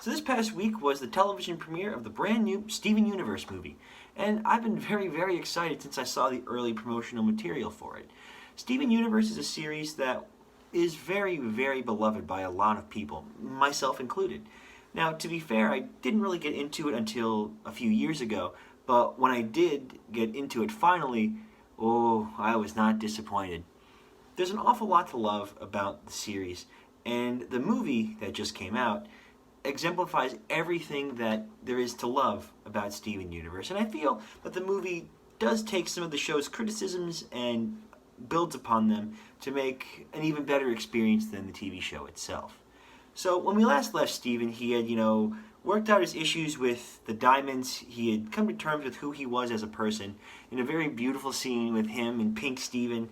So this past week was the television premiere of the brand new Steven Universe movie, and I've been very excited since I saw the early promotional material for it. Steven Universe is a series that is very beloved by a lot of people, myself included. Now, to be fair, I didn't really get into it until a few years ago, but when I did get into it finally, oh, I was not disappointed. There's an awful lot to love about the series, and the movie that just came out exemplifies everything that there is to love about Steven Universe. And I feel that the movie does take some of the show's criticisms and builds upon them to make an even better experience than the TV show itself. So when we last left Steven, he had, worked out his issues with the diamonds. He had come to terms with who he was as a person in a very beautiful scene with him and Pink Steven.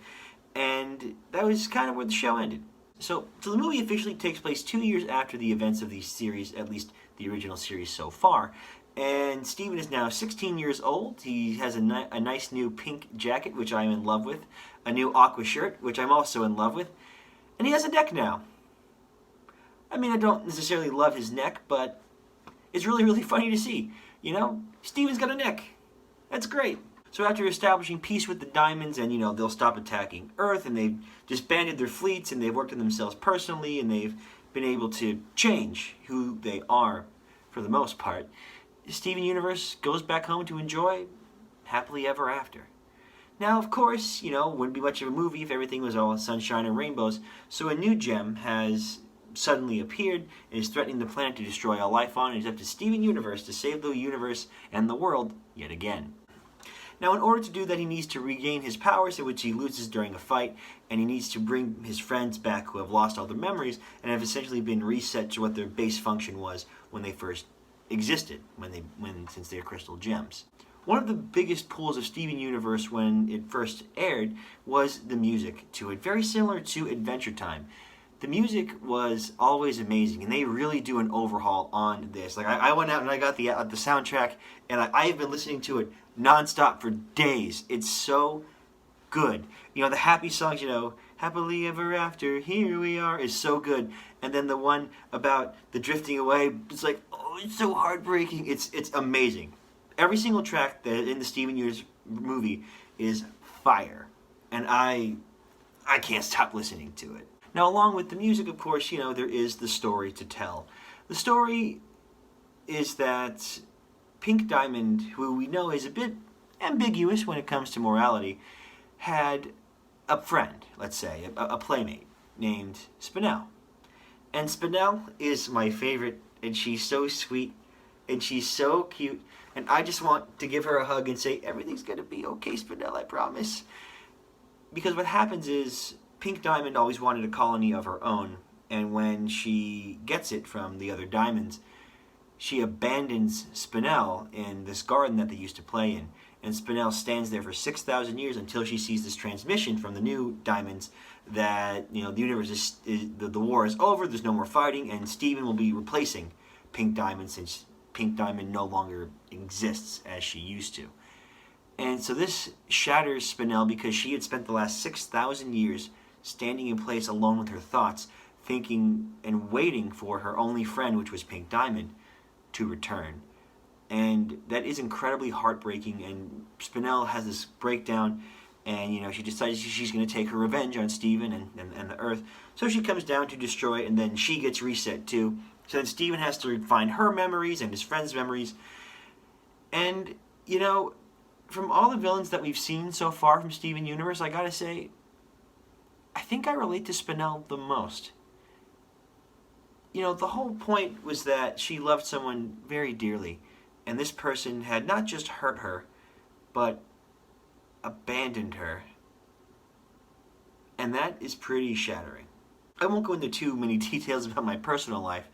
And that was kind of where the show ended. So the movie officially takes place 2 years after the events of the series, at least the original series so far. And Steven is now 16 years old. He has a nice new pink jacket, which I'm in love with. A new aqua shirt, which I'm also in love with. And he has a neck now. I mean, I don't necessarily love his neck, but it's really funny to see. Steven's got a neck. That's great. So after establishing peace with the diamonds and, they'll stop attacking Earth and they've disbanded their fleets and they've worked on themselves personally and they've been able to change who they are for the most part, Steven Universe goes back home to enjoy happily ever after. Now, of course, wouldn't be much of a movie if everything was all sunshine and rainbows, so a new gem has suddenly appeared and is threatening the planet to destroy all life on, and it's up to Steven Universe to save the universe and the world yet again. Now, in order to do that, he needs to regain his powers, which he loses during a fight, and he needs to bring his friends back who have lost all their memories and have essentially been reset to what their base function was when they first existed, since they're crystal gems. One of the biggest pulls of Steven Universe when it first aired was the music to it, very similar to Adventure Time. The music was always amazing, and they really do an overhaul on this. Like I went out and I got the soundtrack, and I've been listening to it nonstop for days. It's so good. The happy songs, Happily Ever After, Here We Are, is so good. And then the one about the drifting away, it's like, oh, it's so heartbreaking. It's amazing. Every single track that in the Steven Universe movie is fire, and I can't stop listening to it. Now, along with the music, of course, there is the story to tell. The story is that Pink Diamond, who we know is a bit ambiguous when it comes to morality, had a friend, let's say, a playmate, named Spinel. And Spinel is my favorite, and she's so sweet, and she's so cute, and I just want to give her a hug and say, everything's going to be okay, Spinel, I promise. Because what happens is, Pink Diamond always wanted a colony of her own, and when she gets it from the other diamonds, she abandons Spinel in this garden that they used to play in. And Spinel stands there for 6,000 years until she sees this transmission from the new diamonds that, the universe the war is over, there's no more fighting, and Steven will be replacing Pink Diamond since Pink Diamond no longer exists as she used to. And so this shatters Spinel because she had spent the last 6,000 years standing in place alone with her thoughts, thinking and waiting for her only friend, which was Pink Diamond, to return. And that is incredibly heartbreaking, and Spinel has this breakdown, and she decides she's going to take her revenge on Steven and the Earth. So she comes down to destroy it, and then she gets reset too. So then Steven has to find her memories and his friend's memories. And, from all the villains that we've seen so far from Steven Universe, I gotta say, I think I relate to Spinel the most. The whole point was that she loved someone very dearly, and this person had not just hurt her, but abandoned her. And that is pretty shattering. I won't go into too many details about my personal life,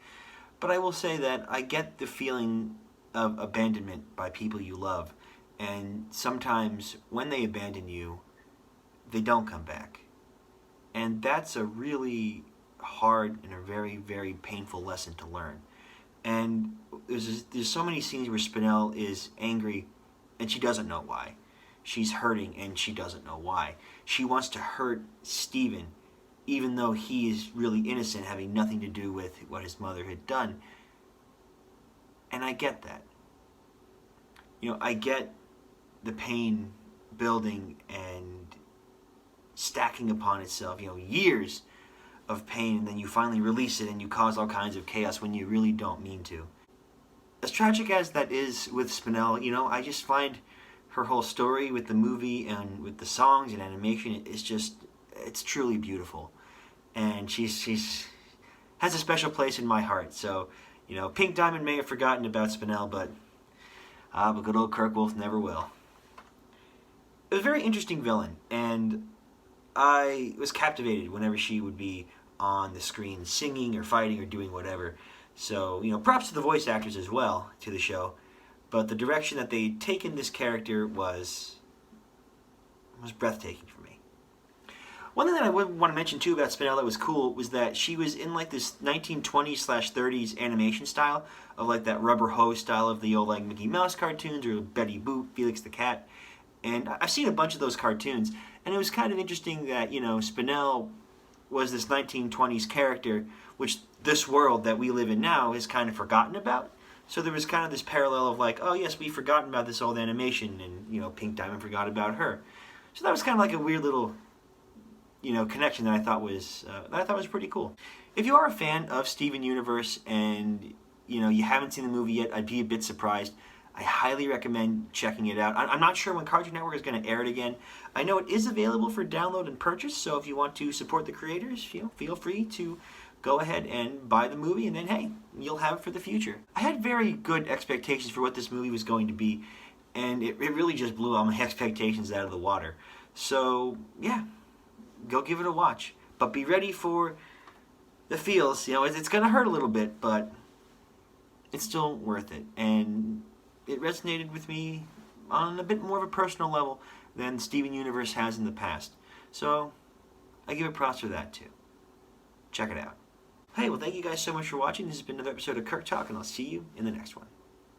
but I will say that I get the feeling of abandonment by people you love, and sometimes when they abandon you, they don't come back. And that's a really hard and a very painful lesson to learn. And there's so many scenes where Spinel is angry and she doesn't know why. She's hurting and she doesn't know why. She wants to hurt Steven even though he is really innocent, having nothing to do with what his mother had done. And I get that. I get the pain building and stacking upon itself, years of pain, and then you finally release it and you cause all kinds of chaos when you really don't mean to. As tragic as that is with Spinell, I just find her whole story with the movie and with the songs and animation it's truly beautiful. And she's has a special place in my heart. So, Pink Diamond may have forgotten about Spinell, but good old Kirkwulf never will. It was a very interesting villain, and I was captivated whenever she would be on the screen singing or fighting or doing whatever. So, props to the voice actors as well to the show. But the direction that they'd taken this character was breathtaking for me. One thing that I would want to mention too about Spinell that was cool was that she was in like this 1920s/30s animation style of like that rubber hose style of the old like Mickey Mouse cartoons or Betty Boop, Felix the Cat. And I've seen a bunch of those cartoons, and it was kind of interesting that, Spinell was this 1920s character, which this world that we live in now is kind of forgotten about. So there was kind of this parallel of like, oh yes, we've forgotten about this old animation, and, Pink Diamond forgot about her. So that was kind of like a weird little, connection that I thought was pretty cool. If you are a fan of Steven Universe and, you haven't seen the movie yet, I'd be a bit surprised. I highly recommend checking it out. I'm not sure when Cartoon Network is going to air it again. I know it is available for download and purchase, so if you want to support the creators, feel free to go ahead and buy the movie, and then, hey, you'll have it for the future. I had very good expectations for what this movie was going to be, and it really just blew all my expectations out of the water. So, yeah, go give it a watch. But be ready for the feels. It's going to hurt a little bit, but it's still worth it. And it resonated with me on a bit more of a personal level than Steven Universe has in the past. So, I give it props for that too. Check it out. Hey, well, thank you guys so much for watching. This has been another episode of Kirk Talk, and I'll see you in the next one.